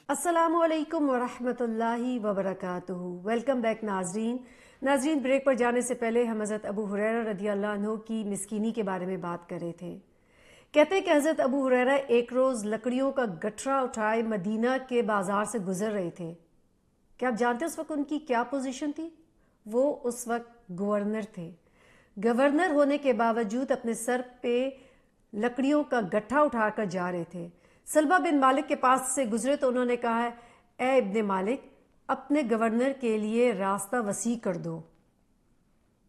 السلام علیکم ورحمۃ اللہ وبرکاتہ۔ ویلکم بیک ناظرین، بریک پر جانے سے پہلے ہم حضرت ابو ہریرہ رضی اللہ عنہ کی مسکینی کے بارے میں بات کر رہے تھے۔ کہتے ہیں کہ حضرت ابو ہریرہ ایک روز لکڑیوں کا گٹھرا اٹھائے مدینہ کے بازار سے گزر رہے تھے۔ کیا آپ جانتے ہیں اس وقت ان کی کیا پوزیشن تھی؟ وہ اس وقت گورنر تھے۔ گورنر ہونے کے باوجود اپنے سر پہ لکڑیوں کا گٹھا اٹھا کر جا رہے تھے۔ سلمہ بن مالک کے پاس سے گزرے تو انہوں نے کہا ہے، اے ابن مالک، اپنے گورنر کے لیے راستہ وسیع کر دو۔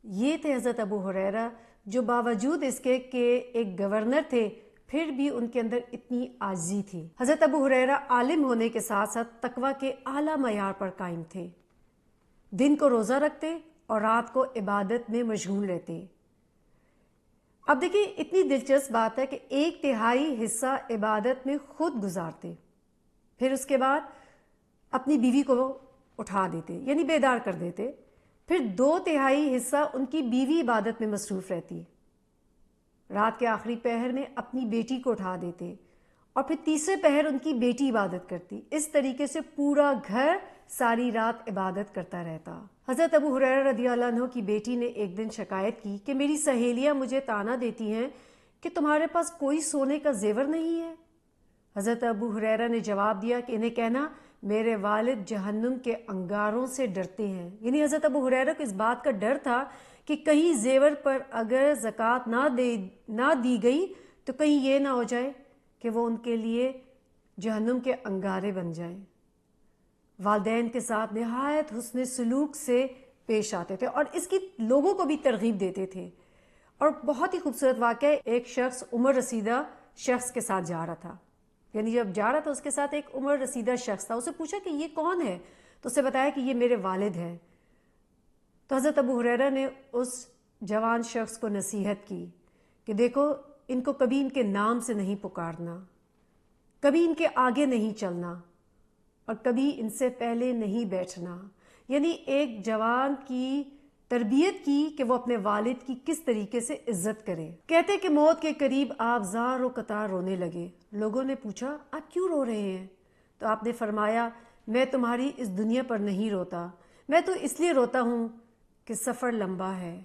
یہ تھے حضرت ابو ہریرہ، جو باوجود اس کے کہ ایک گورنر تھے پھر بھی ان کے اندر اتنی عاجزی تھی۔ حضرت ابو ہریرہ عالم ہونے کے ساتھ ساتھ تقویٰ کے اعلیٰ معیار پر قائم تھے۔ دن کو روزہ رکھتے اور رات کو عبادت میں مشغول رہتے۔ اب دیکھیں، اتنی دلچسپ بات ہے کہ 1/3 حصہ عبادت میں خود گزارتے، پھر اس کے بعد اپنی بیوی کو اٹھا دیتے، یعنی بیدار کر دیتے، پھر 2/3 حصہ ان کی بیوی عبادت میں مصروف رہتی، رات کے آخری پہر میں اپنی بیٹی کو اٹھا دیتے، اور پھر تیسرے پہر ان کی بیٹی عبادت کرتی۔ اس طریقے سے پورا گھر ساری رات عبادت کرتا رہتا۔ حضرت ابو ہریرہ رضی اللہ عنہ کی بیٹی نے ایک دن شکایت کی کہ میری سہیلیاں مجھے طعنہ دیتی ہیں کہ تمہارے پاس کوئی سونے کا زیور نہیں ہے۔ حضرت ابو ہریرہ نے جواب دیا کہ انہیں کہنا میرے والد جہنم کے انگاروں سے ڈرتے ہیں۔ یعنی حضرت ابو ہریرہ کو اس بات کا ڈر تھا کہ کہیں زیور پر اگر زکوٰۃ نہ دی گئی تو کہیں یہ نہ ہو جائے کہ وہ ان کے لیے جہنم کے انگارے بن جائیں۔ والدین کے ساتھ نہایت حسن سلوک سے پیش آتے تھے اور اس کی لوگوں کو بھی ترغیب دیتے تھے۔ اور بہت ہی خوبصورت واقعہ، ایک شخص عمر رسیدہ شخص کے ساتھ جا رہا تھا، یعنی جب جا رہا تھا اس کے ساتھ ایک عمر رسیدہ شخص تھا۔ اسے پوچھا کہ یہ کون ہے؟ تو اسے بتایا کہ یہ میرے والد ہیں۔ تو حضرت ابو ہریرہ نے اس جوان شخص کو نصیحت کی کہ دیکھو، ان کو کبھی ان کے نام سے نہیں پکارنا، کبھی ان کے آگے نہیں چلنا، اور کبھی ان سے پہلے نہیں بیٹھنا۔ یعنی ایک جوان کی تربیت کی کہ وہ اپنے والد کی کس طریقے سے عزت کرے۔ کہتے کہ موت کے قریب آپ زار و قطار رونے لگے۔ لوگوں نے پوچھا، آپ کیوں رو رہے ہیں؟ تو آپ نے فرمایا، میں تمہاری اس دنیا پر نہیں روتا، میں تو اس لیے روتا ہوں کہ سفر لمبا ہے،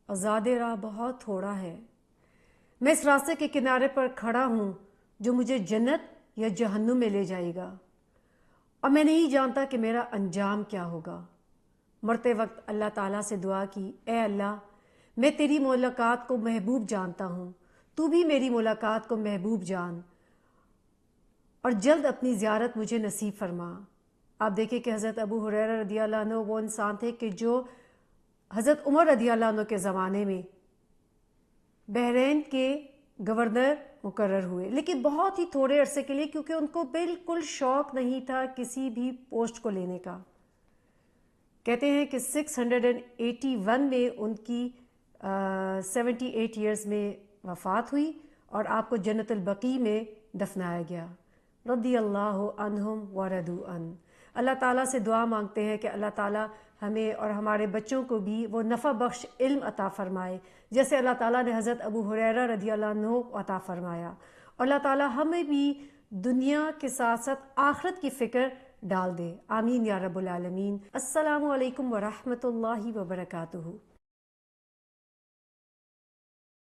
آزاد راہ بہت تھوڑا ہے۔ میں اس راستے کے کنارے پر کھڑا ہوں جو مجھے جنت یا جہنم میں لے جائے گا، اور میں نہیں جانتا کہ میرا انجام کیا ہوگا۔ مرتے وقت اللہ تعالیٰ سے دعا کی، اے اللہ، میں تیری ملاقات کو محبوب جانتا ہوں، تو بھی میری ملاقات کو محبوب جان، اور جلد اپنی زیارت مجھے نصیب فرما۔ آپ دیکھیں کہ حضرت ابو ہریرہ رضی اللہ عنہ وہ انسان تھے کہ جو حضرت عمر رضی اللہ عنہ کے زمانے میں بحرین کے گورنر مقرر ہوئے، لیکن بہت ہی تھوڑے عرصے کے لیے، کیونکہ ان کو بالکل شوق نہیں تھا کسی بھی پوسٹ کو لینے کا۔ کہتے ہیں کہ 681 میں ان کی 78 ایئرز میں وفات ہوئی اور آپ کو جنت البقیع میں دفنایا گیا۔ رضی اللہ عنہم ورضوا عنہ۔ اللہ تعالیٰ سے دعا مانگتے ہیں کہ اللہ تعالیٰ ہمیں اور ہمارے بچوں کو بھی وہ نفع بخش علم عطا فرمائے جیسے اللہ تعالیٰ نے حضرت ابو ہریرہ رضی اللہ عنہ عطا فرمایا، اور اللہ تعالیٰ ہمیں بھی دنیا کے ساتھ ساتھ آخرت کی فکر ڈال دے۔ آمین یا رب العالمین۔ السلام علیکم ورحمۃ اللہ وبرکاتہ۔